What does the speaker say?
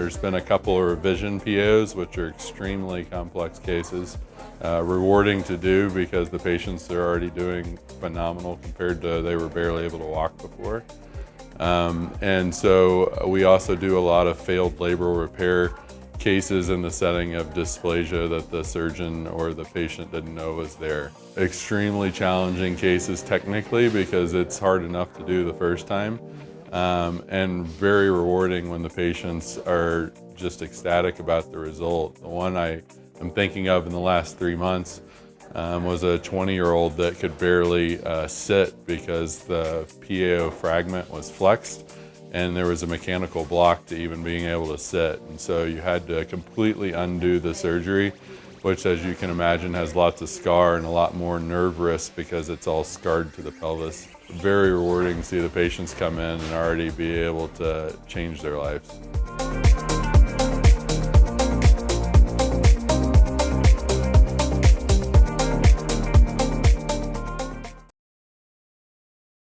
There's been a couple of revision PAOs, which are extremely complex cases. Rewarding to do because the patients are already doing phenomenal compared to they were barely able to walk before. And so we also do a lot of failed labral repair cases in the setting of dysplasia that the surgeon or the patient didn't know was there. Extremely challenging cases technically because it's hard enough to do the first time, and very rewarding when the patients are just ecstatic about the result. The one I am thinking of in the last 3 months was a 20-year-old that could barely sit because the PAO fragment was flexed and there was a mechanical block to even being able to sit. And so you had to completely undo the surgery, which, as you can imagine, has lots of scar and a lot more nerve risk because it's all scarred to the pelvis. Very rewarding to see the patients come in and already be able to change their lives.